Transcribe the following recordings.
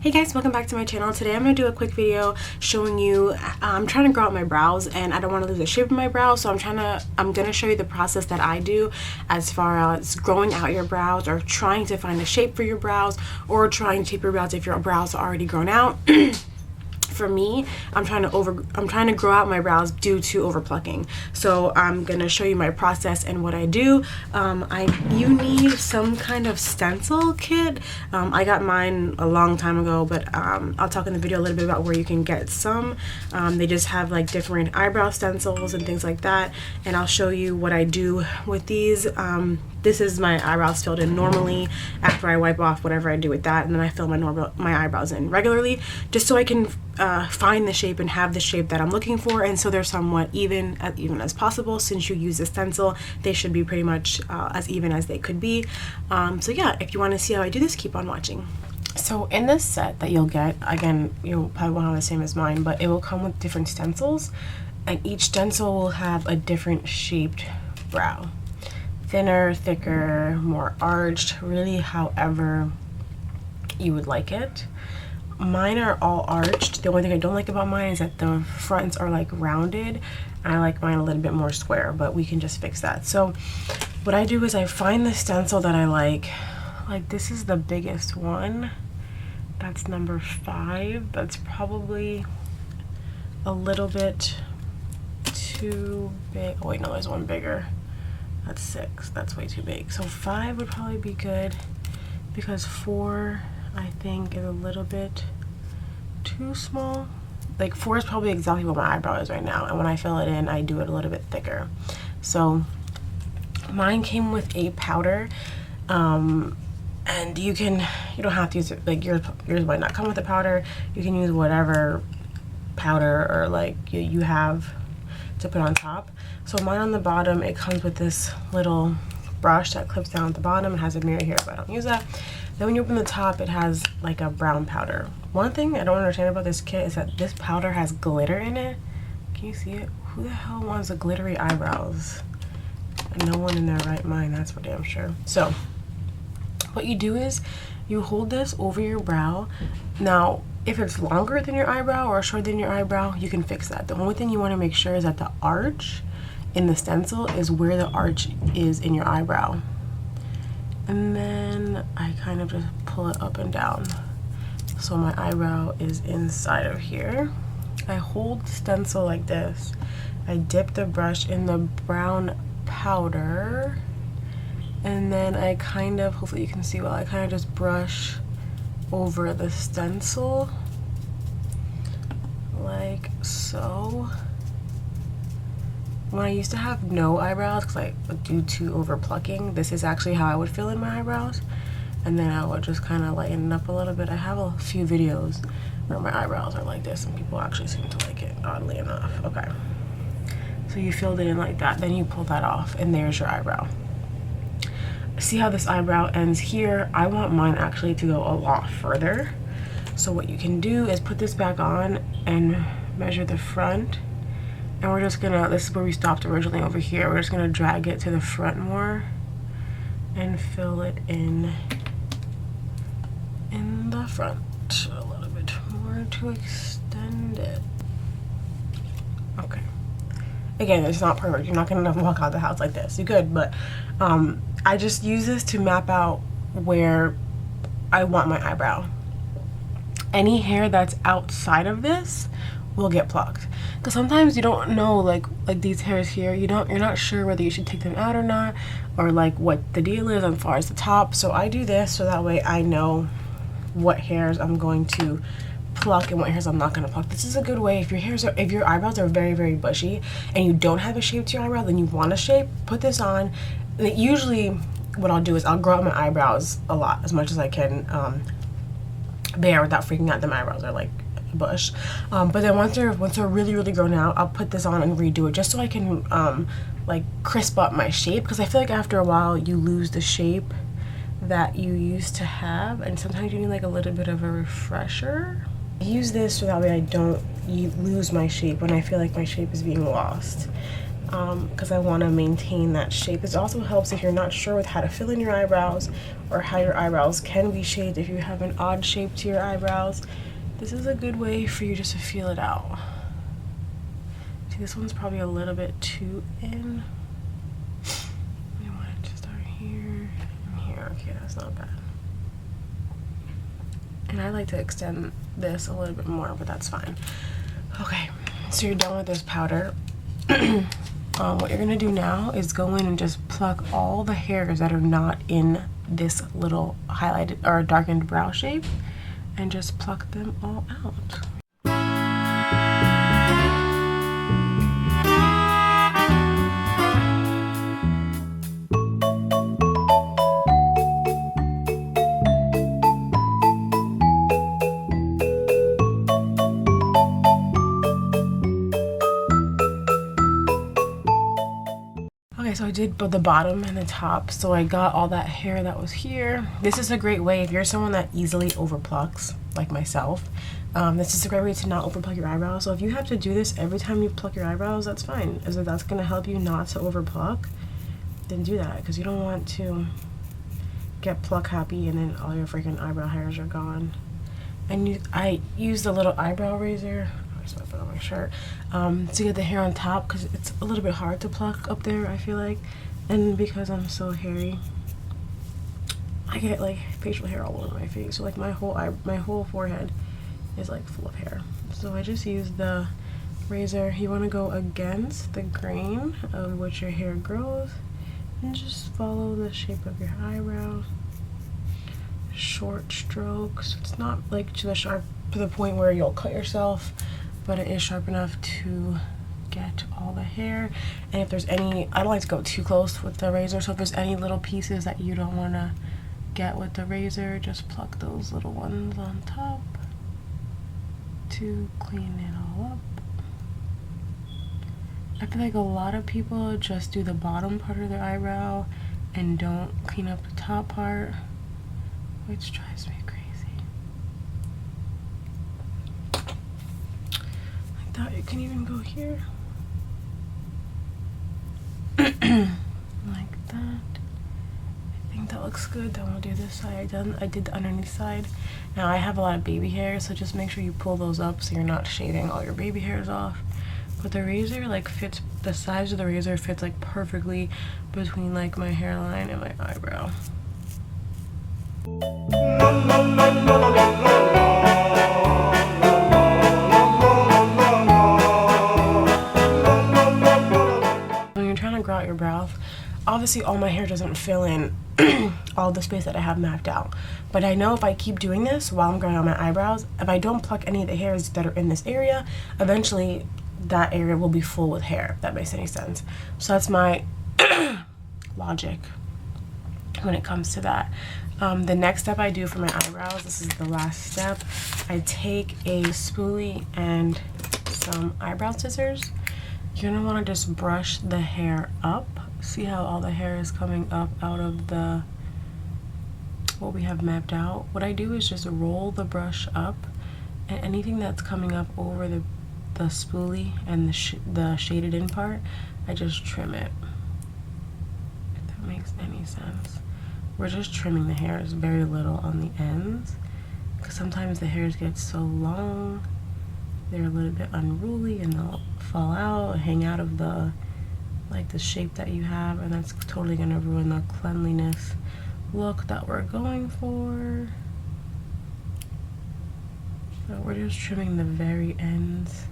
Hey guys, welcome back to my channel. Today I'm going to do a quick video showing you, I'm trying to grow out my brows and I don't want to lose the shape of my brows, so I'm going to show you the process that I do as far as growing out your brows or trying to find a shape for your brows or trying to shape your brows if your brows are already grown out. For me, I'm trying to grow out my brows due to over plucking. So I'm gonna show you my process and what I do. You need some kind of stencil kit. I got mine a long time ago, but I'll talk in the video a little bit about where you can get some. They just have like different eyebrow stencils and things like that, and I'll show you what I do with these. This is my eyebrows filled in normally after I wipe off whatever I do with that, and then I fill my eyebrows in regularly just so I can find the shape and have the shape that I'm looking for, and so they're somewhat even as possible. Since you use a stencil, they should be pretty much as even as they could be. So yeah, if you want to see how I do this, keep on watching. So in this set that you'll get, again, you'll probably won't have the same as mine, but it will come with different stencils, and each stencil will have a different shaped brow. Thinner, thicker, more arched, really however you would like it. Mine are all arched. The only thing I don't like about mine is that the fronts are like rounded. I like mine a little bit more square, but we can just fix that. So what I do is I find the stencil that I like this is the biggest one. That's number 5. That's probably a little bit too big. Oh wait, no, there's one bigger. That's 6. That's way too big. So 5 would probably be good, because 4 I think is a little bit too small. Like 4 is probably exactly what my eyebrow is right now, and when I fill it in I do it a little bit thicker. So mine came with a powder, and you don't have to use it, like yours might not come with a powder. You can use whatever powder or like you have to put on top. So mine on the bottom, it comes with this little brush that clips down at the bottom. It has a mirror here, but I don't use that. Then when you open the top, it has like a brown powder. One thing I don't understand about this kit is that this powder has glitter in it. Can you see it? Who the hell wants a glittery eyebrows? No one in their right mind, that's for damn sure. So what you do is you hold this over your brow. Now if it's longer than your eyebrow or shorter than your eyebrow, you can fix that. The only thing you want to make sure is that the arch in the stencil is where the arch is in your eyebrow. And then I kind of just pull it up and down. So my eyebrow is inside of here. I hold the stencil like this. I dip the brush in the brown powder. And then I kind of, hopefully you can see well, I kind of just brush over the stencil like so. When I used to have no eyebrows, due to over plucking, this is actually how I would fill in my eyebrows, and then I would just kind of lighten it up a little bit. I have a few videos where my eyebrows are like this and people actually seem to like it, oddly enough. Okay, so you filled it in like that, then you pull that off and there's your eyebrow. See how this eyebrow ends here? I want mine actually to go a lot further. So what you can do is put this back on and measure the front. And we're just gonna, this is where we stopped originally over here. We're just gonna drag it to the front more and fill it in the front a little bit more to extend it. Okay. Again, it's not perfect. You're not gonna walk out the house like this. You could, but I just use this to map out where I want my eyebrow. Any hair that's outside of this will get plucked, because sometimes you don't know, like these hairs here, you're not sure whether you should take them out or not, or like what the deal is as far as the top. So I do this so that way I know what hairs I'm going to pluck and what hairs I'm not going to pluck. This is a good way if your eyebrows are very, very bushy and you don't have a shape to your eyebrow, then you want a shape, put this on. And usually what I'll do is I'll grow out my eyebrows a lot, as much as I can bear without freaking out that my eyebrows are like bush. But then once they're really, really grown out, I'll put this on and redo it just so I can like crisp up my shape, because I feel like after a while you lose the shape that you used to have, and sometimes you need like a little bit of a refresher. I use this so that way I don't lose my shape when I feel like my shape is being lost. because I want to maintain that shape. This also helps if you're not sure with how to fill in your eyebrows or how your eyebrows can be shaped. If you have an odd shape to your eyebrows, this is a good way for you just to feel it out. See, this one's probably a little bit too in. I want it to start here and here. Okay, that's not bad. And I like to extend this a little bit more, but that's fine. Okay, so you're done with this powder. What you're gonna do now is go in and just pluck all the hairs that are not in this little highlighted or darkened brow shape and just pluck them all out. Okay, so I did both the bottom and the top, so I got all that hair that was here. This is a great way if you're someone that easily overplucks, like myself. This is a great way to not overpluck your eyebrows. So if you have to do this every time you pluck your eyebrows, that's fine. As if that's gonna help you not to overpluck, then do that, because you don't want to get pluck happy and then all your freaking eyebrow hairs are gone. And I used a little eyebrow razor. So I put on my shirt to get the hair on top, because it's a little bit hard to pluck up there, I feel like, and because I'm so hairy, I get like facial hair all over my face. So like my whole forehead is like full of hair. So I just use the razor. You want to go against the grain of which your hair grows and just follow the shape of your eyebrow. Short strokes. It's not like to the point where you'll cut yourself, but it is sharp enough to get all the hair. And if there's any, I don't like to go too close with the razor, so if there's any little pieces that you don't want to get with the razor, just pluck those little ones on top to clean it all up. I feel like a lot of people just do the bottom part of their eyebrow and don't clean up the top part, which drives me crazy. That you can even go here like that. I think that looks good. Then we'll do this side. I did the underneath side. Now I have a lot of baby hair, so just make sure you pull those up so you're not shaving all your baby hairs off. But the razor like fits, the size of the razor fits like perfectly between like my hairline and my eyebrow. Grow out your brows, obviously all my hair doesn't fill in all the space that I have mapped out, but I know if I keep doing this while I'm growing out my eyebrows, if I don't pluck any of the hairs that are in this area, eventually that area will be full with hair, if that makes any sense. So that's my logic when it comes to that. The next step I do for my eyebrows, this is the last step, I take a spoolie and some eyebrow scissors. You're gonna want to just brush the hair up. See how all the hair is coming up out of the what we have mapped out? What I do is just roll the brush up, and anything that's coming up over the spoolie and the shaded in part, I just trim it. If that makes any sense. We're just trimming the hairs very little on the ends, because sometimes the hairs get so long they're a little bit unruly and they'll fall out, hang out of the shape that you have, and that's totally gonna ruin the cleanliness look that we're going for. So we're just trimming the very ends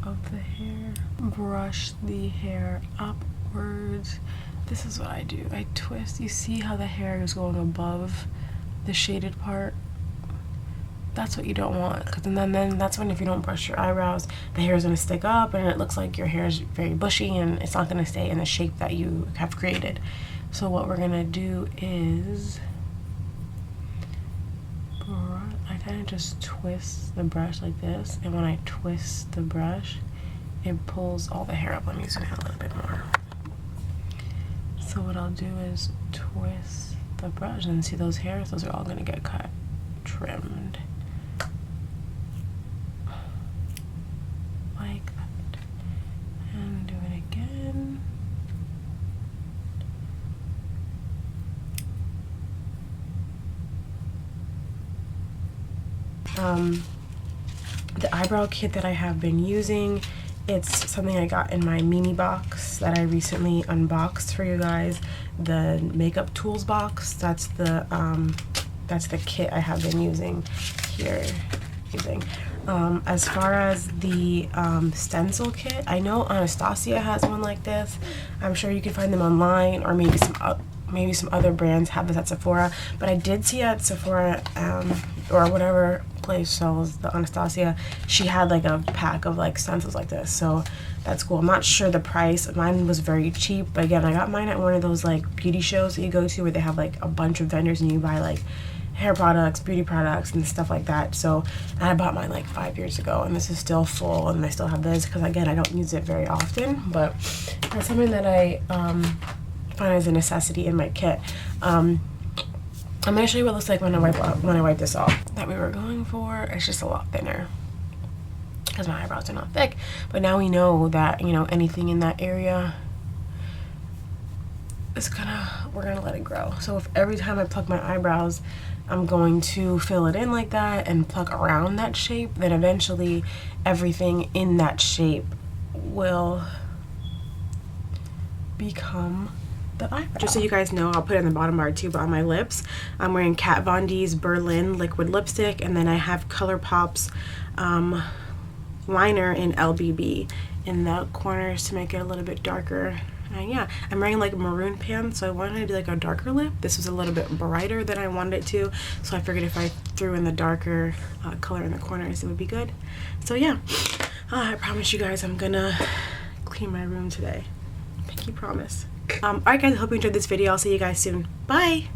of the hair. Brush the hair upwards. This is what I do. I twist. You see how the hair is going above the shaded part? That's what you don't want, because then that's when, if you don't brush your eyebrows, the hair is going to stick up and it looks like your hair is very bushy and it's not going to stay in the shape that you have created. So what we're going to do is I kind of just twist the brush like this, and when I twist the brush, it pulls all the hair up. Let me zoom in a little bit more. So what I'll do is twist the brush, and see those hairs, those are all going to get cut, trimmed. Like that. And do it again. The eyebrow kit that I have been using, it's something I got in my mini box that I recently unboxed for you guys. The makeup tools box. That's the kit I have been using here. As far as the stencil kit, I know Anastasia has one like this. I'm sure you can find them online, or maybe some other brands have this at Sephora. But I did see at Sephora or whatever place sells the Anastasia, she had like a pack of like stencils like this, so that's cool. I'm not sure the price. Mine was very cheap, but again, I got mine at one of those like beauty shows that you go to where they have like a bunch of vendors and you buy like hair products, beauty products, and stuff like that. So, and I bought mine like 5 years ago, and this is still full, and I still have this because again, I don't use it very often, but it's something that I find as a necessity in my kit. I'm gonna show you what it looks like when I wipe this off. That we were going for, it's just a lot thinner because my eyebrows are not thick. But now we know that, you know, anything in that area is we're gonna let it grow. So if every time I pluck my eyebrows, I'm going to fill it in like that and pluck around that shape, then eventually everything in that shape will become the eyebrow. Just so you guys know, I'll put it in the bottom bar too, but on my lips, I'm wearing Kat Von D's Berlin liquid lipstick, and then I have ColourPop's liner in LBB in the corners to make it a little bit darker. And yeah, I'm wearing like maroon pants, so I wanted to do like a darker lip. This was a little bit brighter than I wanted it to, so I figured if I threw in the darker color in the corners, it would be good. So yeah, I promise you guys I'm gonna clean my room today. Pinky promise. Alright guys, I hope you enjoyed this video. I'll see you guys soon. Bye!